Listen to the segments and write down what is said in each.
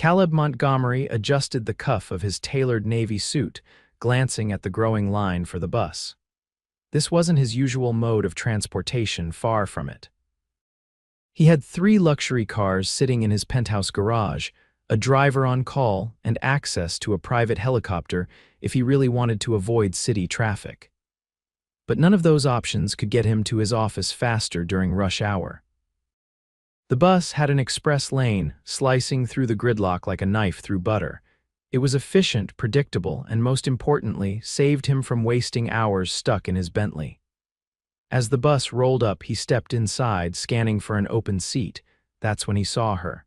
Caleb Montgomery adjusted the cuff of his tailored navy suit, glancing at the growing line for the bus. This wasn't his usual mode of transportation, far from it. He had 3 luxury cars sitting in his penthouse garage, a driver on call, and access to a private helicopter if he really wanted to avoid city traffic. But none of those options could get him to his office faster during rush hour. The bus had an express lane, slicing through the gridlock like a knife through butter. It was efficient, predictable, and most importantly, saved him from wasting hours stuck in his Bentley. As the bus rolled up, he stepped inside, scanning for an open seat. That's when he saw her.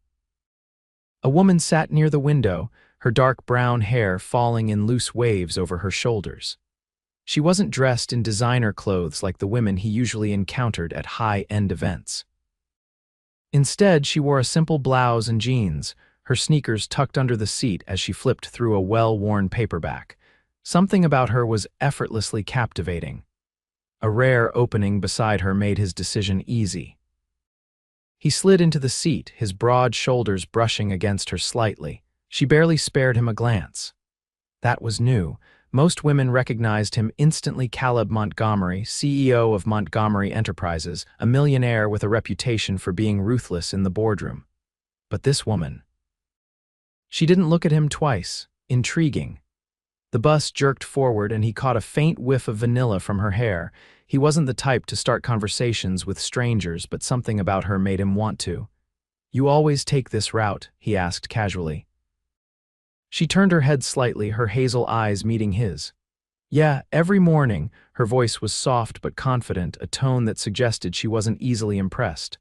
A woman sat near the window, her dark brown hair falling in loose waves over her shoulders. She wasn't dressed in designer clothes like the women he usually encountered at high-end events. Instead, she wore a simple blouse and jeans, her sneakers tucked under the seat as she flipped through a well-worn paperback. Something about her was effortlessly captivating. A rare opening beside her made his decision easy. He slid into the seat, his broad shoulders brushing against her slightly. She barely spared him a glance. That was new. Most women recognized him instantly. Caleb Montgomery, CEO of Montgomery Enterprises, a millionaire with a reputation for being ruthless in the boardroom. But this woman. She didn't look at him twice. Intriguing. The bus jerked forward and he caught a faint whiff of vanilla from her hair. He wasn't the type to start conversations with strangers, but something about her made him want to. "You always take this route?" he asked casually. She turned her head slightly, her hazel eyes meeting his. "Yeah, every morning." Her voice was soft but confident, a tone that suggested she wasn't easily impressed.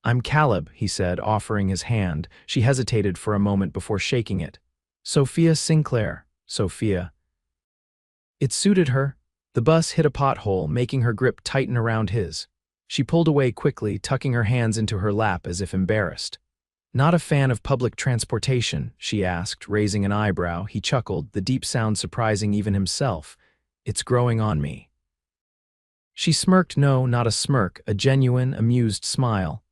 "I'm Caleb," he said, offering his hand. She hesitated for a moment before shaking it. "Sophia Sinclair." Sophia. It suited her. The bus hit a pothole, making her grip tighten around his. She pulled away quickly, tucking her hands into her lap as if embarrassed. "Not a fan of public transportation?" she asked, raising an eyebrow. He chuckled, the deep sound surprising even himself. "It's growing on me." She smirked. No, not a smirk, a genuine, amused smile.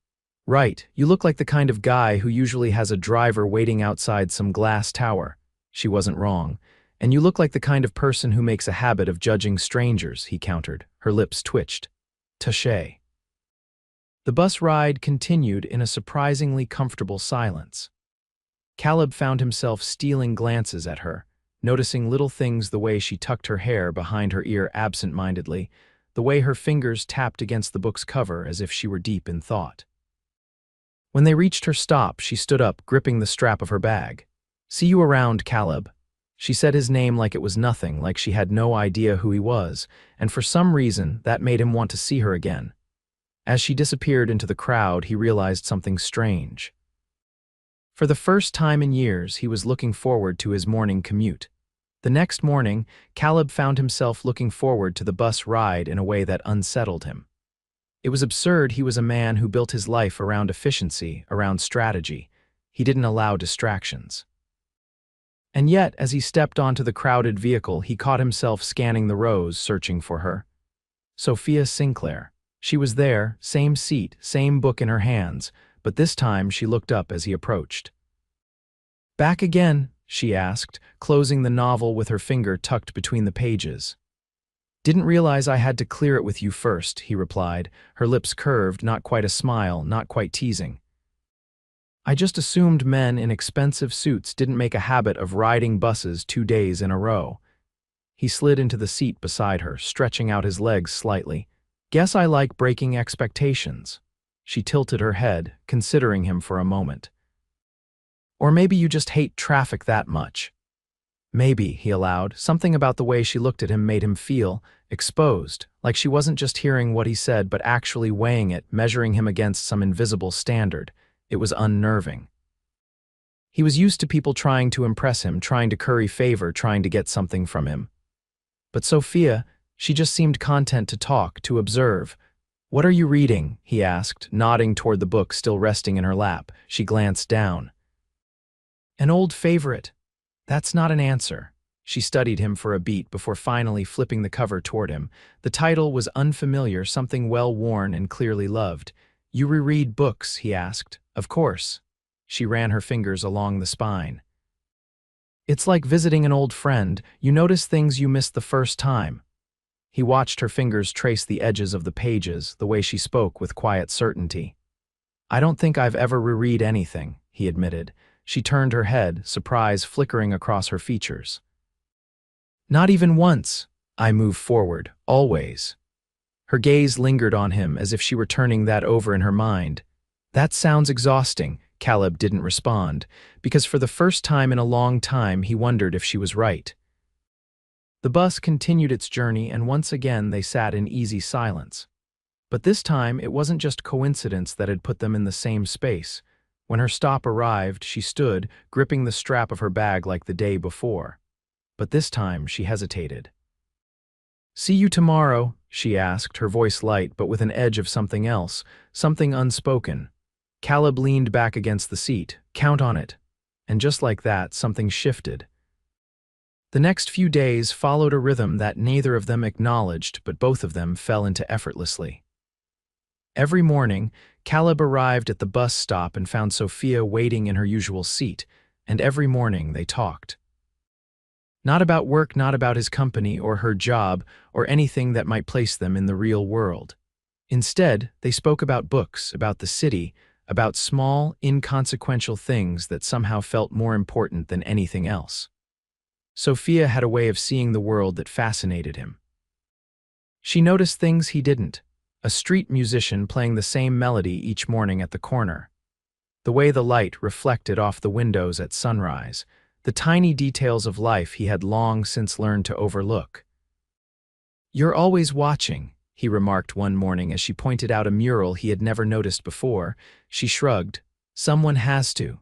"Right, you look like the kind of guy who usually has a driver waiting outside some glass tower." She wasn't wrong. "And you look like the kind of person who makes a habit of judging strangers," he countered. Her lips twitched. "Touché." The bus ride continued in a surprisingly comfortable silence. Caleb found himself stealing glances at her, noticing little things, the way she tucked her hair behind her ear absent-mindedly, the way her fingers tapped against the book's cover as if she were deep in thought. When they reached her stop, she stood up, gripping the strap of her bag. "See you around, Caleb." She said his name like it was nothing, like she had no idea who he was, and for some reason, that made him want to see her again. As she disappeared into the crowd, he realized something strange. For the first time in years, he was looking forward to his morning commute. The next morning, Caleb found himself looking forward to the bus ride in a way that unsettled him. It was absurd. He was a man who built his life around efficiency, around strategy. He didn't allow distractions. And yet, as he stepped onto the crowded vehicle, he caught himself scanning the rows, searching for her. Sophia Sinclair. She was there, same seat, same book in her hands, but this time she looked up as he approached. "Back again?" she asked, closing the novel with her finger tucked between the pages. "Didn't realize I had to clear it with you first," he replied, her lips curved, not quite a smile, not quite teasing. "I just assumed men in expensive suits didn't make a habit of riding buses 2 days in a row." He slid into the seat beside her, stretching out his legs slightly. "Guess I like breaking expectations." She tilted her head, considering him for a moment. "Or maybe you just hate traffic that much." "Maybe," he allowed. Something about the way she looked at him made him feel exposed, like she wasn't just hearing what he said but actually weighing it, measuring him against some invisible standard. It was unnerving. He was used to people trying to impress him, trying to curry favor, trying to get something from him. But Sophia, she just seemed content to talk, to observe. "What are you reading?" he asked, nodding toward the book still resting in her lap. She glanced down. "An old favorite." "That's not an answer." She studied him for a beat before finally flipping the cover toward him. The title was unfamiliar, something well-worn and clearly loved. "You reread books?" he asked. "Of course." She ran her fingers along the spine. It's like visiting an old friend. You notice things you missed the first time. He watched her fingers trace the edges of the pages, the way she spoke with quiet certainty. I don't think I've ever reread anything, he admitted. She turned her head, surprise flickering across her features. Not even once. I move forward, always. Her gaze lingered on him as if she were turning that over in her mind. That sounds exhausting, Caleb didn't respond, because for the first time in a long time he wondered if she was right. The bus continued its journey and once again they sat in easy silence. But this time it wasn't just coincidence that had put them in the same space. When her stop arrived, she stood, gripping the strap of her bag like the day before. But this time she hesitated. "See you tomorrow," she asked, her voice light but with an edge of something else, something unspoken. Caleb leaned back against the seat. "Count on it." And just like that, something shifted. The next few days followed a rhythm that neither of them acknowledged, but both of them fell into effortlessly. Every morning, Caleb arrived at the bus stop and found Sophia waiting in her usual seat, and every morning they talked. Not about work, not about his company or her job, or anything that might place them in the real world. Instead, they spoke about books, about the city, about small, inconsequential things that somehow felt more important than anything else. Sophia had a way of seeing the world that fascinated him. She noticed things he didn't. A street musician playing the same melody each morning at the corner. The way the light reflected off the windows at sunrise. The tiny details of life he had long since learned to overlook. "You're always watching," he remarked one morning as she pointed out a mural he had never noticed before. She shrugged. "Someone has to."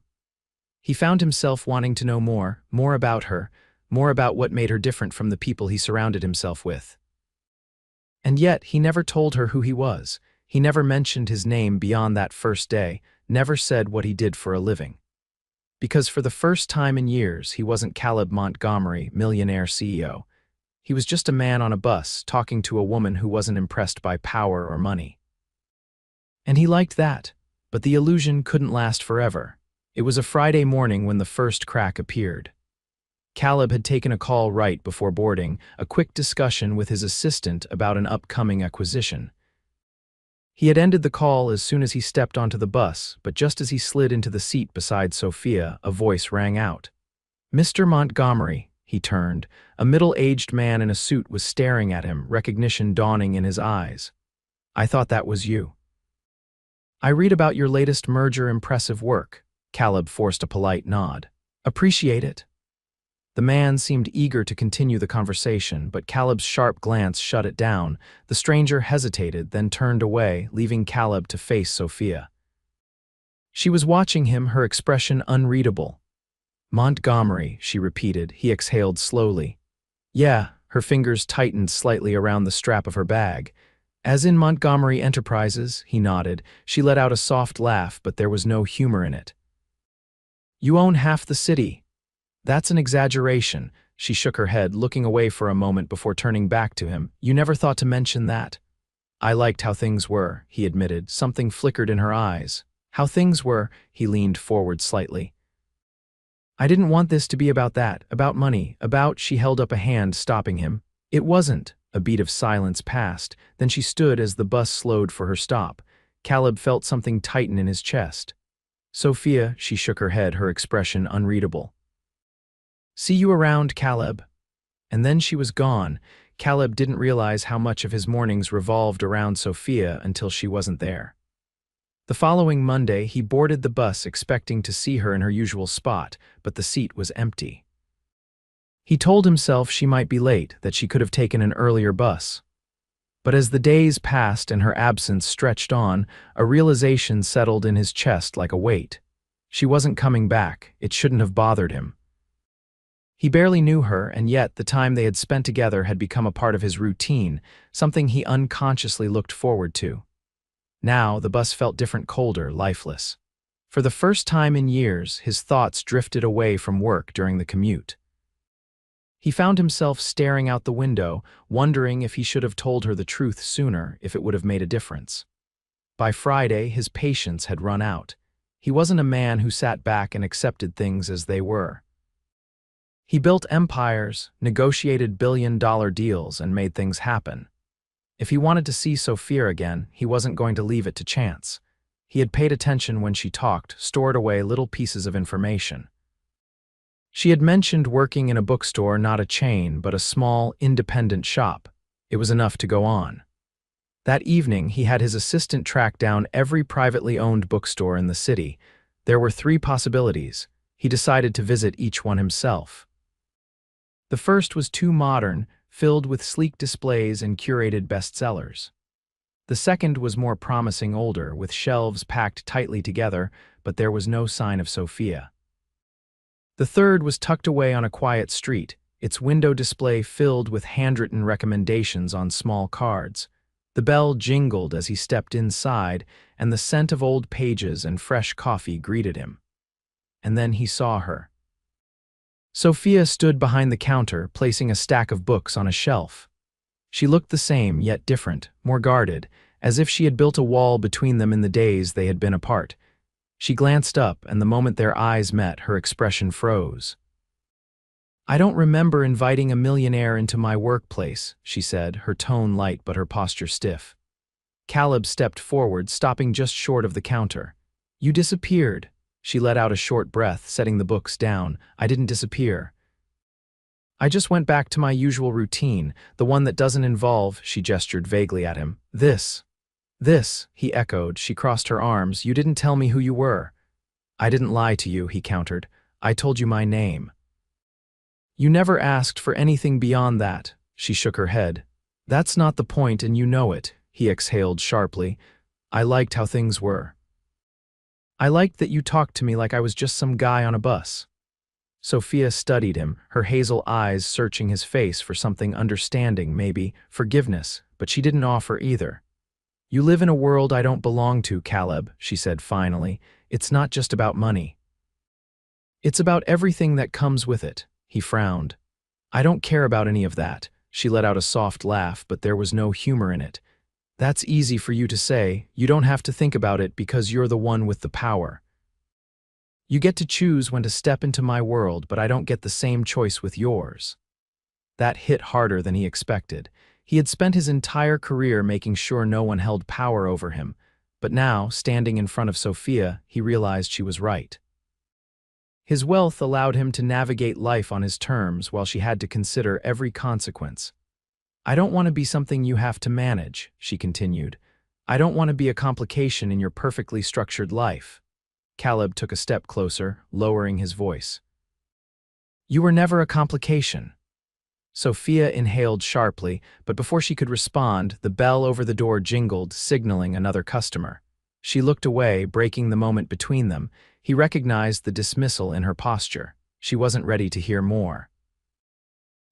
He found himself wanting to know more about her, more about what made her different from the people he surrounded himself with. And yet, he never told her who he was. He never mentioned his name beyond that first day, never said what he did for a living. Because for the first time in years, he wasn't Caleb Montgomery, Millionaire CEO. He was just a man on a bus, talking to a woman who wasn't impressed by power or money. And he liked that, but the illusion couldn't last forever. It was a Friday morning when the first crack appeared. Caleb had taken a call right before boarding, a quick discussion with his assistant about an upcoming acquisition. He had ended the call as soon as he stepped onto the bus, but just as he slid into the seat beside Sophia, a voice rang out. "Mr. Montgomery," he turned. A middle-aged man in a suit was staring at him, recognition dawning in his eyes. "I thought that was you." "I read about your latest merger, impressive work." Caleb forced a polite nod. "Appreciate it." The man seemed eager to continue the conversation, but Caleb's sharp glance shut it down. The stranger hesitated, then turned away, leaving Caleb to face Sophia. She was watching him, her expression unreadable. "Montgomery," she repeated. He exhaled slowly. "Yeah," her fingers tightened slightly around the strap of her bag. "As in Montgomery Enterprises," he nodded. She let out a soft laugh, but there was no humor in it. "You own half the city." "That's an exaggeration." She shook her head, looking away for a moment before turning back to him. "You never thought to mention that." "I liked how things were," he admitted. Something flickered in her eyes. "How things were?" He leaned forward slightly. "I didn't want this to be about that, about money, about—" She held up a hand, stopping him. "It wasn't." A beat of silence passed. Then she stood as the bus slowed for her stop. Caleb felt something tighten in his chest. "Sophia," she shook her head, her expression unreadable. "See you around, Caleb." And then she was gone. Caleb didn't realize how much of his mornings revolved around Sophia until she wasn't there. The following Monday, he boarded the bus expecting to see her in her usual spot, but the seat was empty. He told himself she might be late, that she could have taken an earlier bus. But as the days passed and her absence stretched on, a realization settled in his chest like a weight. She wasn't coming back. It shouldn't have bothered him. He barely knew her, and yet the time they had spent together had become a part of his routine, something he unconsciously looked forward to. Now, the bus felt different, colder, lifeless. For the first time in years, his thoughts drifted away from work during the commute. He found himself staring out the window, wondering if he should have told her the truth sooner, if it would have made a difference. By Friday, his patience had run out. He wasn't a man who sat back and accepted things as they were. He built empires, negotiated billion-dollar deals, and made things happen. If he wanted to see Sophia again, he wasn't going to leave it to chance. He had paid attention when she talked, stored away little pieces of information. She had mentioned working in a bookstore, not a chain, but a small, independent shop. It was enough to go on. That evening, he had his assistant track down every privately owned bookstore in the city. There were 3 possibilities. He decided to visit each one himself. The first was too modern, filled with sleek displays and curated bestsellers. The second was more promising, older, with shelves packed tightly together, but there was no sign of Sophia. The third was tucked away on a quiet street, its window display filled with handwritten recommendations on small cards. The bell jingled as he stepped inside, and the scent of old pages and fresh coffee greeted him. And then he saw her. Sophia stood behind the counter, placing a stack of books on a shelf. She looked the same, yet different, more guarded, as if she had built a wall between them in the days they had been apart. She glanced up, and the moment their eyes met, her expression froze. "I don't remember inviting a millionaire into my workplace," she said, her tone light but her posture stiff. Caleb stepped forward, stopping just short of the counter. "You disappeared." She let out a short breath, setting the books down. "I didn't disappear. I just went back to my usual routine, the one that doesn't involve," she gestured vaguely at him. This, he echoed. She crossed her arms. "You didn't tell me who you were." "I didn't lie to you," he countered. "I told you my name." "You never asked for anything beyond that." She shook her head. "That's not the point, and you know it," he exhaled sharply. "I liked how things were. I liked that you talked to me like I was just some guy on a bus." Sophia studied him, her hazel eyes searching his face for something, understanding, maybe, forgiveness, but she didn't offer either. "You live in a world I don't belong to, Caleb," she said finally. "It's not just about money. It's about everything that comes with it." He frowned. "I don't care about any of that." She let out a soft laugh, but there was no humor in it. "That's easy for you to say. You don't have to think about it because you're the one with the power. You get to choose when to step into my world, but I don't get the same choice with yours." That hit harder than he expected. He had spent his entire career making sure no one held power over him, but now, standing in front of Sophia, he realized she was right. His wealth allowed him to navigate life on his terms while she had to consider every consequence. "I don't want to be something you have to manage," she continued. "I don't want to be a complication in your perfectly structured life." Caleb took a step closer, lowering his voice. "You were never a complication." Sophia inhaled sharply, but before she could respond, the bell over the door jingled, signaling another customer. She looked away, breaking the moment between them. He recognized the dismissal in her posture. She wasn't ready to hear more.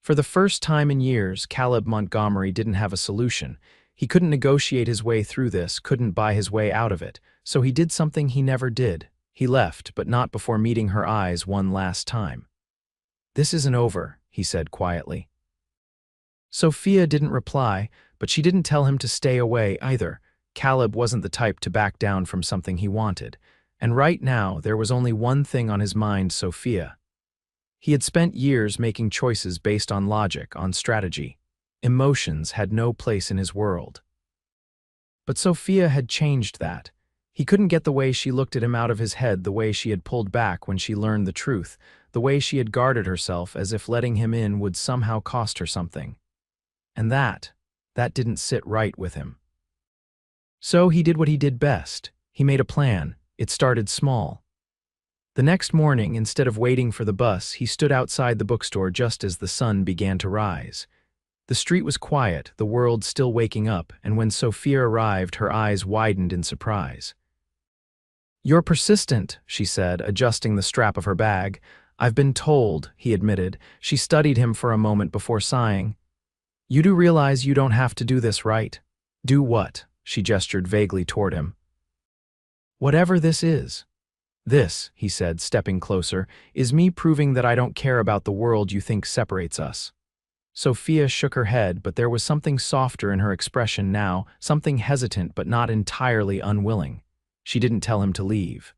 For the first time in years, Caleb Montgomery didn't have a solution. He couldn't negotiate his way through this, couldn't buy his way out of it, so he did something he never did. He left, but not before meeting her eyes one last time. "This isn't over," he said quietly. Sophia didn't reply, but she didn't tell him to stay away either. Caleb wasn't the type to back down from something he wanted. And right now, there was only one thing on his mind: Sophia. He had spent years making choices based on logic, on strategy. Emotions had no place in his world. But Sophia had changed that. He couldn't get the way she looked at him out of his head, the way she had pulled back when she learned the truth, the way she had guarded herself as if letting him in would somehow cost her something. And that didn't sit right with him. So he did what he did best. He made a plan. It started small. The next morning, instead of waiting for the bus, he stood outside the bookstore just as the sun began to rise. The street was quiet, the world still waking up, and when Sophia arrived, her eyes widened in surprise. "You're persistent," she said, adjusting the strap of her bag. "I've been told," he admitted. She studied him for a moment before sighing. "You do realize you don't have to do this, right?" "Do what?" She gestured vaguely toward him. "Whatever this is." "This," he said, stepping closer, "is me proving that I don't care about the world you think separates us." Sophia shook her head, but there was something softer in her expression now, something hesitant but not entirely unwilling. She didn't tell him to leave.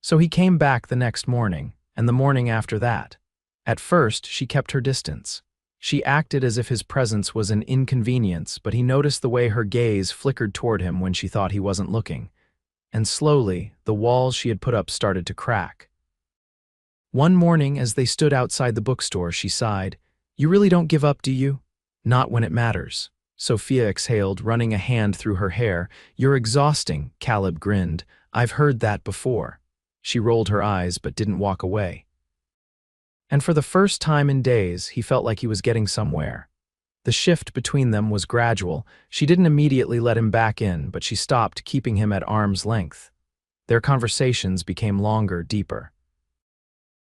So he came back the next morning, and the morning after that. At first, she kept her distance. She acted as if his presence was an inconvenience, but he noticed the way her gaze flickered toward him when she thought he wasn't looking. And slowly, the walls she had put up started to crack. One morning, as they stood outside the bookstore, she sighed, "You really don't give up, do you?" "Not when it matters." Sophia exhaled, running a hand through her hair. "You're exhausting," Caleb grinned. "I've heard that before." She rolled her eyes but didn't walk away. And for the first time in days, he felt like he was getting somewhere. The shift between them was gradual. She didn't immediately let him back in, but she stopped keeping him at arm's length. Their conversations became longer, deeper.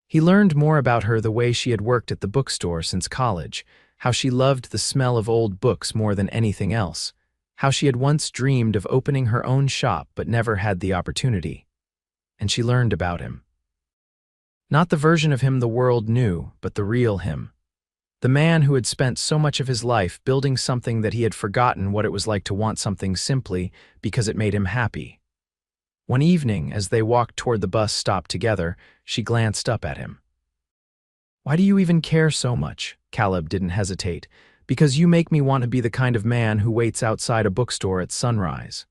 He learned more about her, the way she had worked at the bookstore since college, how she loved the smell of old books more than anything else, how she had once dreamed of opening her own shop but never had the opportunity. And she learned about him. Not the version of him the world knew, but the real him. The man who had spent so much of his life building something that he had forgotten what it was like to want something simply because it made him happy. One evening, as they walked toward the bus stop together, she glanced up at him. "Why do you even care so much?" Caleb didn't hesitate. "Because you make me want to be the kind of man who waits outside a bookstore at sunrise."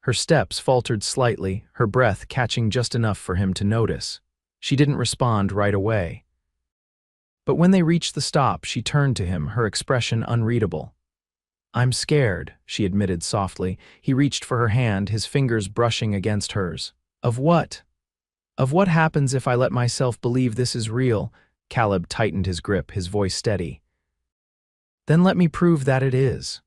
Her steps faltered slightly, her breath catching just enough for him to notice. She didn't respond right away. But when they reached the stop, she turned to him, her expression unreadable. "I'm scared," she admitted softly. He reached for her hand, his fingers brushing against hers. "Of what?" "Of what happens if I let myself believe this is real?" Caleb tightened his grip, his voice steady. "Then let me prove that it is."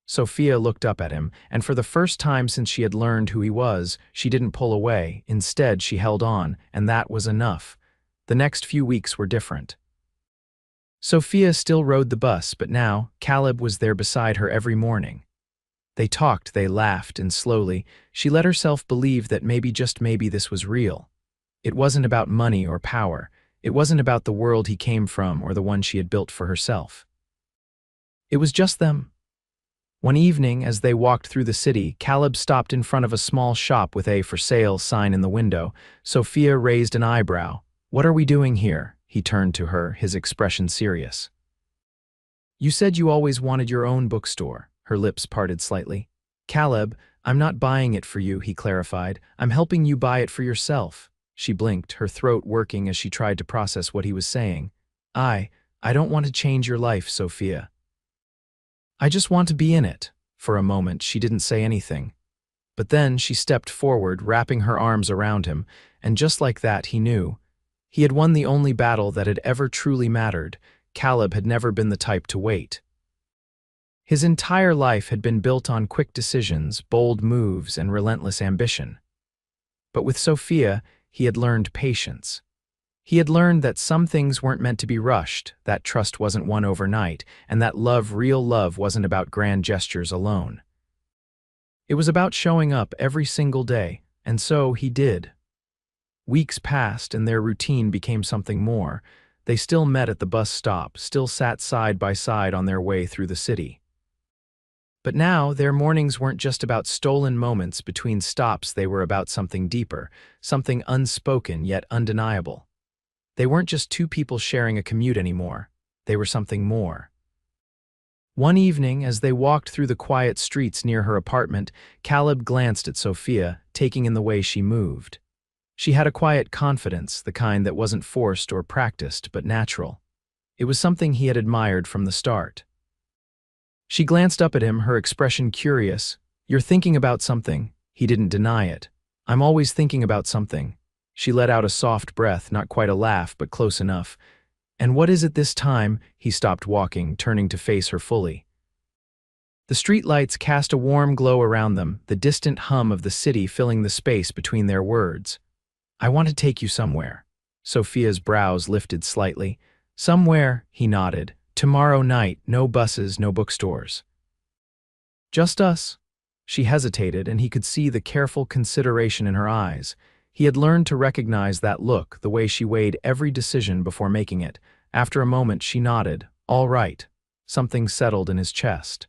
Sophia looked up at him, and for the first time since she had learned who he was, she didn't pull away. Instead, she held on, and that was enough. The next few weeks were different. Sophia still rode the bus, but now, Caleb was there beside her every morning. They talked, they laughed, and slowly, she let herself believe that maybe, just maybe, this was real. It wasn't about money or power. It wasn't about the world he came from or the one she had built for herself. It was just them. One evening, as they walked through the city, Caleb stopped in front of a small shop with a "for sale" sign in the window. Sophia raised an eyebrow. "What are we doing here?" He turned to her, his expression serious. "You said you always wanted your own bookstore." Her lips parted slightly. "Caleb, I'm not buying it for you," he clarified. "I'm helping you buy it for yourself." She blinked, her throat working as she tried to process what he was saying. I don't want to change your life, Sophia. I just want to be in it." For a moment, she didn't say anything. But then she stepped forward, wrapping her arms around him, and just like that, he knew. He had won the only battle that had ever truly mattered. Caleb had never been the type to wait. His entire life had been built on quick decisions, bold moves, and relentless ambition. But with Sophia, he had learned patience. He had learned that some things weren't meant to be rushed, that trust wasn't won overnight, and that love, real love, wasn't about grand gestures alone. It was about showing up every single day, and so he did. Weeks passed, and their routine became something more. They still met at the bus stop, still sat side by side on their way through the city. But now, their mornings weren't just about stolen moments between stops, they were about something deeper, something unspoken yet undeniable. They weren't just two people sharing a commute anymore. They were something more. One evening, as they walked through the quiet streets near her apartment, Caleb glanced at Sophia, taking in the way she moved. She had a quiet confidence, the kind that wasn't forced or practiced, but natural. It was something he had admired from the start. She glanced up at him, her expression curious. "You're thinking about something." He didn't deny it. "I'm always thinking about something." She let out a soft breath, not quite a laugh, but close enough. "And what is it this time?" He stopped walking, turning to face her fully. The streetlights cast a warm glow around them, the distant hum of the city filling the space between their words. "I want to take you somewhere." Sophia's brows lifted slightly. "Somewhere," he nodded. "Tomorrow night, no buses, no bookstores." "Just us?" She hesitated, and he could see the careful consideration in her eyes. He had learned to recognize that look, the way she weighed every decision before making it. After a moment, she nodded. "All right." Something settled in his chest.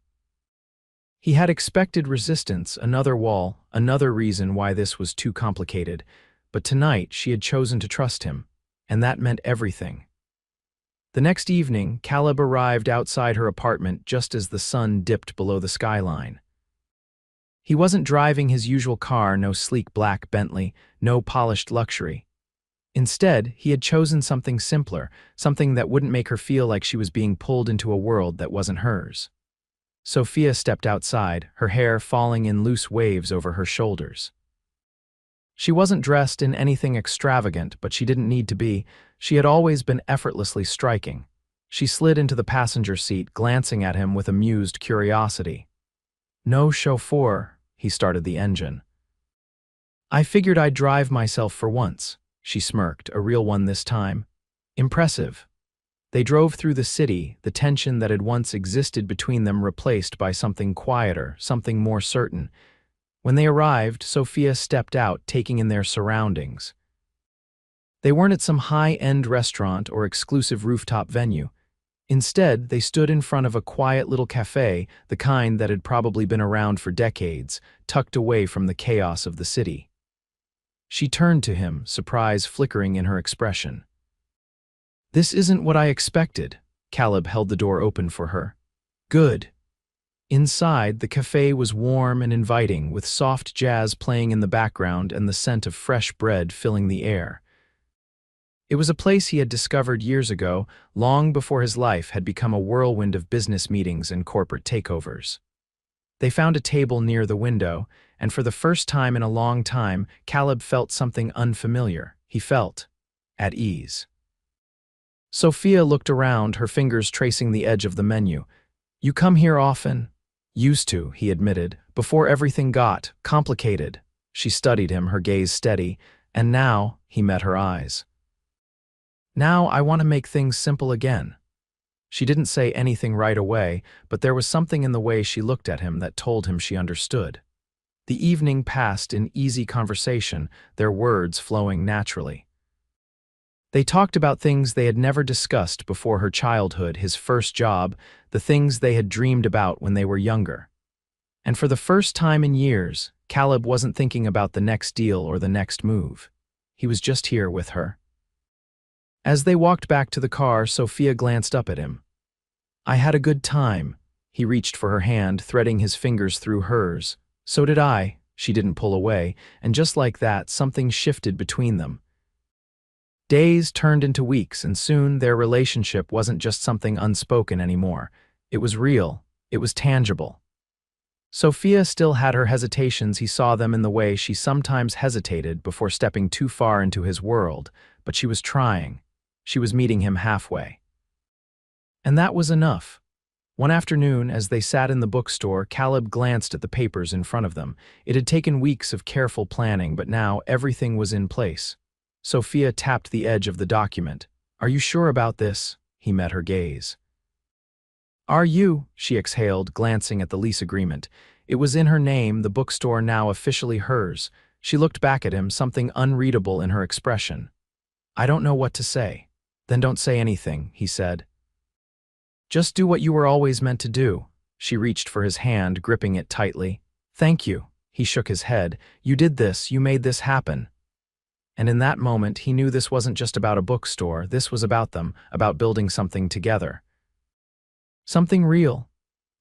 He had expected resistance, another wall, another reason why this was too complicated. but tonight she had chosen to trust him, and that meant everything. The next evening, Caleb arrived outside her apartment just as the sun dipped below the skyline. He wasn't driving his usual car, no sleek black Bentley, no polished luxury. Instead, he had chosen something simpler, something that wouldn't make her feel like she was being pulled into a world that wasn't hers. Sophia stepped outside, her hair falling in loose waves over her shoulders. She wasn't dressed in anything extravagant, but she didn't need to be. She had always been effortlessly striking. She slid into the passenger seat, glancing at him with amused curiosity. "No chauffeur," he started the engine. "I figured I'd drive myself for once," she smirked, a real one this time. "Impressive." They drove through the city, the tension that had once existed between them replaced by something quieter, something more certain. When they arrived, Sophia stepped out, taking in their surroundings. They weren't at some high-end restaurant or exclusive rooftop venue. Instead, they stood in front of a quiet little cafe, the kind that had probably been around for decades, tucked away from the chaos of the city. She turned to him, surprise flickering in her expression. "This isn't what I expected." Caleb held the door open for her. "Good." Inside, the cafe was warm and inviting, with soft jazz playing in the background and the scent of fresh bread filling the air. It was a place he had discovered years ago, long before his life had become a whirlwind of business meetings and corporate takeovers. They found a table near the window, and for the first time in a long time, Caleb felt something unfamiliar. He felt at ease. Sophia looked around, her fingers tracing the edge of the menu. "You come here often?" "Used to," he admitted, "before everything got complicated." She studied him, her gaze steady, and now he met her eyes. "Now I want to make things simple again." She didn't say anything right away, but there was something in the way she looked at him that told him she understood. The evening passed in easy conversation, their words flowing naturally. They talked about things they had never discussed before: her childhood, his first job, the things they had dreamed about when they were younger. And for the first time in years, Caleb wasn't thinking about the next deal or the next move. He was just here with her. As they walked back to the car, Sophia glanced up at him. "I had a good time." He reached for her hand, threading his fingers through hers. "So did I." She didn't pull away, and just like that, something shifted between them. Days turned into weeks, and soon their relationship wasn't just something unspoken anymore. It was real. It was tangible. Sophia still had her hesitations. He saw them in the way she sometimes hesitated before stepping too far into his world, but she was trying. She was meeting him halfway. And that was enough. One afternoon, as they sat in the bookstore, Caleb glanced at the papers in front of them. It had taken weeks of careful planning, but now everything was in place. Sophia tapped the edge of the document. "Are you sure about this?" He met her gaze. "Are you?" she exhaled, glancing at the lease agreement. It was in her name, the bookstore now officially hers. She looked back at him, something unreadable in her expression. "I don't know what to say." "Then don't say anything," he said. "Just do what you were always meant to do." She reached for his hand, gripping it tightly. "Thank you." He shook his head. "You did this. You made this happen." And in that moment, he knew this wasn't just about a bookstore. This was about them, about building something together. Something real.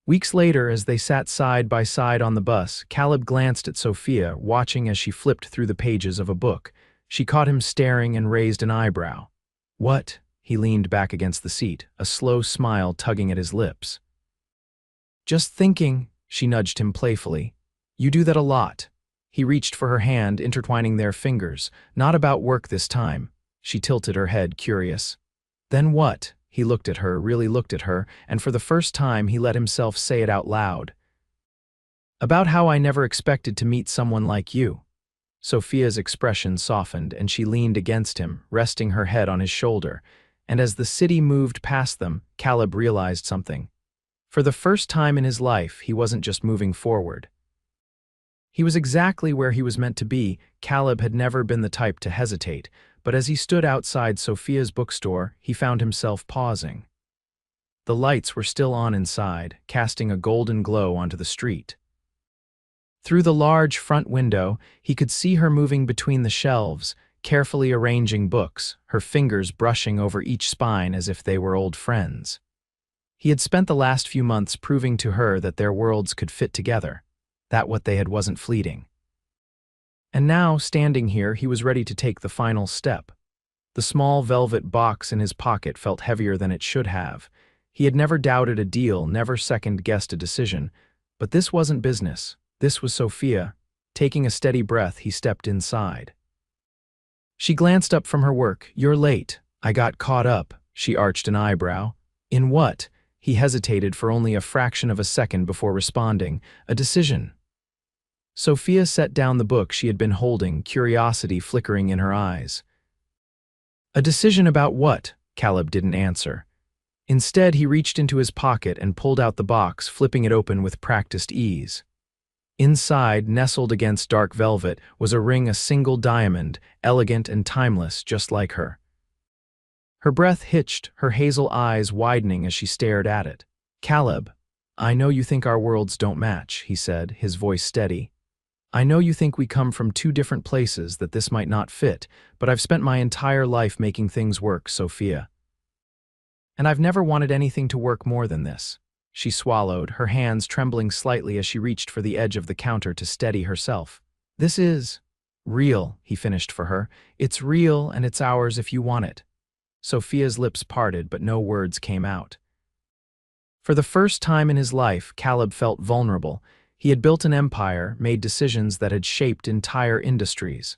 Weeks later, as they sat side by side on the bus, Caleb glanced at Sophia, watching as she flipped through the pages of a book. She caught him staring and raised an eyebrow. "What?" He leaned back against the seat, a slow smile tugging at his lips. "Just thinking," she nudged him playfully. "You do that a lot." He reached for her hand, intertwining their fingers. "Not about work this time." She tilted her head, curious. "Then what?" He looked at her, really looked at her, and for the first time he let himself say it out loud. "About how I never expected to meet someone like you." Sophia's expression softened, and she leaned against him, resting her head on his shoulder. And as the city moved past them, Caleb realized something. For the first time in his life, he wasn't just moving forward. He was exactly where he was meant to be. Caleb had never been the type to hesitate, but as he stood outside Sophia's bookstore, he found himself pausing. The lights were still on inside, casting a golden glow onto the street. Through the large front window, he could see her moving between the shelves, carefully arranging books, her fingers brushing over each spine as if they were old friends. He had spent the last few months proving to her that their worlds could fit together, that what they had wasn't fleeting. And now, standing here, he was ready to take the final step. The small velvet box in his pocket felt heavier than it should have. He had never doubted a deal, never second-guessed a decision. But this wasn't business. This was Sophia. Taking a steady breath, he stepped inside. She glanced up from her work. "You're late." "I got caught up." She arched an eyebrow. "In what?" He hesitated for only a fraction of a second before responding. "A decision." Sophia set down the book she had been holding, curiosity flickering in her eyes. "A decision about what?" Caleb didn't answer. Instead, he reached into his pocket and pulled out the box, flipping it open with practiced ease. Inside, nestled against dark velvet, was a ring, a single diamond, elegant and timeless, just like her. Her breath hitched, her hazel eyes widening as she stared at it. "Caleb, I know you think our worlds don't match," he said, his voice steady. "I know you think we come from two different places, that this might not fit, but I've spent my entire life making things work, Sophia. And I've never wanted anything to work more than this." She swallowed, her hands trembling slightly as she reached for the edge of the counter to steady herself. "This is real," he finished for her. "It's real, and it's ours if you want it." Sophia's lips parted, but no words came out. For the first time in his life, Caleb felt vulnerable. He had built an empire, made decisions that had shaped entire industries.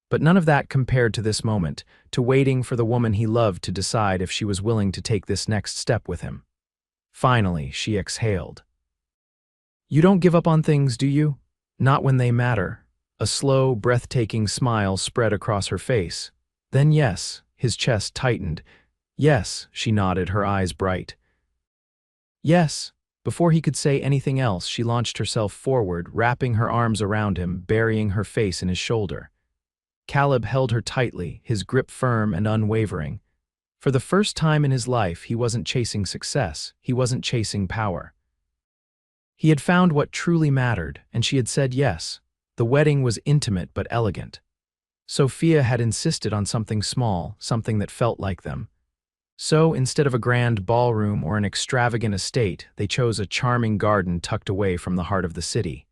But none of that compared to this moment, to waiting for the woman he loved to decide if she was willing to take this next step with him. Finally, she exhaled. "You don't give up on things, do you? Not when they matter." A slow, breathtaking smile spread across her face. "Then yes." His chest tightened. "Yes," she nodded, her eyes bright. "Yes." Before he could say anything else, she launched herself forward, wrapping her arms around him, burying her face in his shoulder. Caleb held her tightly, his grip firm and unwavering. For the first time in his life, he wasn't chasing success, he wasn't chasing power. He had found what truly mattered, and she had said yes. The wedding was intimate but elegant. Sophia had insisted on something small, something that felt like them. So, instead of a grand ballroom or an extravagant estate, they chose a charming garden tucked away from the heart of the city.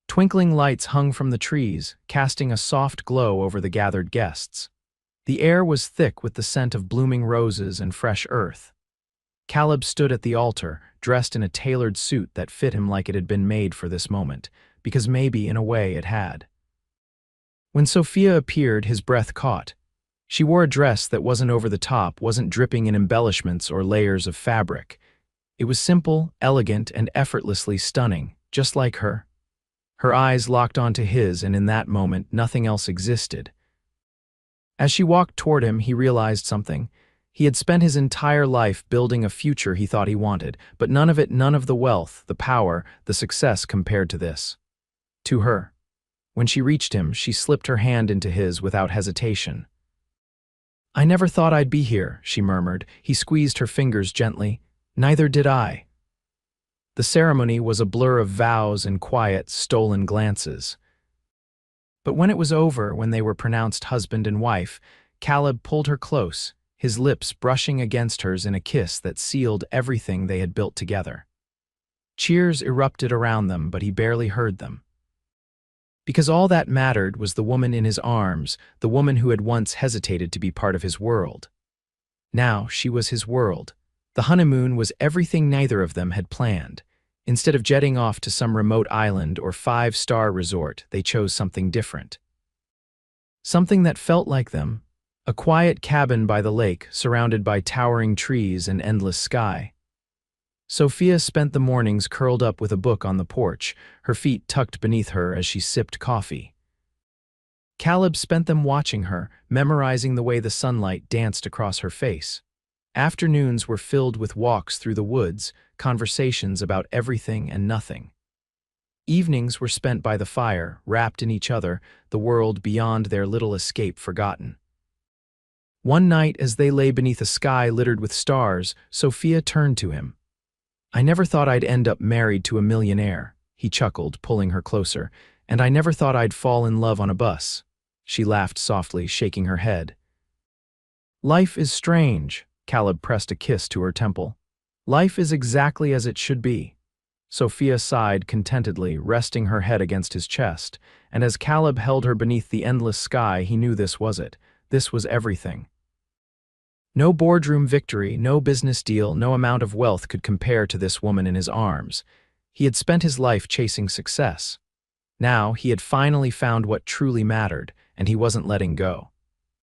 Twinkling lights hung from the trees, casting a soft glow over the gathered guests. The air was thick with the scent of blooming roses and fresh earth. Caleb stood at the altar, dressed in a tailored suit that fit him like it had been made for this moment, because maybe, in a way, it had. When Sophia appeared, his breath caught. She wore a dress that wasn't over the top, wasn't dripping in embellishments or layers of fabric. It was simple, elegant, and effortlessly stunning, just like her. Her eyes locked onto his, and in that moment, nothing else existed. As she walked toward him, he realized something. He had spent his entire life building a future he thought he wanted, but none of it, none of the wealth, the power, the success compared to this. To her. When she reached him, she slipped her hand into his without hesitation. "I never thought I'd be here," she murmured. He squeezed her fingers gently. "Neither did I." The ceremony was a blur of vows and quiet, stolen glances. But when it was over, when they were pronounced husband and wife, Caleb pulled her close, his lips brushing against hers in a kiss that sealed everything they had built together. Cheers erupted around them, but he barely heard them. Because all that mattered was the woman in his arms, the woman who had once hesitated to be part of his world. Now she was his world. The honeymoon was everything neither of them had planned. Instead of jetting off to some remote island or five-star resort, they chose something different. Something that felt like them. A quiet cabin by the lake, surrounded by towering trees and endless sky. Sophia spent the mornings curled up with a book on the porch, her feet tucked beneath her as she sipped coffee. Caleb spent them watching her, memorizing the way the sunlight danced across her face. Afternoons were filled with walks through the woods, conversations about everything and nothing. Evenings were spent by the fire, wrapped in each other, the world beyond their little escape forgotten. One night, as they lay beneath a sky littered with stars, Sophia turned to him. "I never thought I'd end up married to a millionaire," he chuckled, pulling her closer, "and I never thought I'd fall in love on a bus." She laughed softly, shaking her head. Life is strange. Caleb pressed a kiss to her temple. Life is exactly as it should be. Sophia sighed contentedly, resting her head against his chest, and as Caleb held her beneath the endless sky, he knew this was it. This was everything. No boardroom victory, no business deal, no amount of wealth could compare to this woman in his arms. He had spent his life chasing success. Now he had finally found what truly mattered, and he wasn't letting go.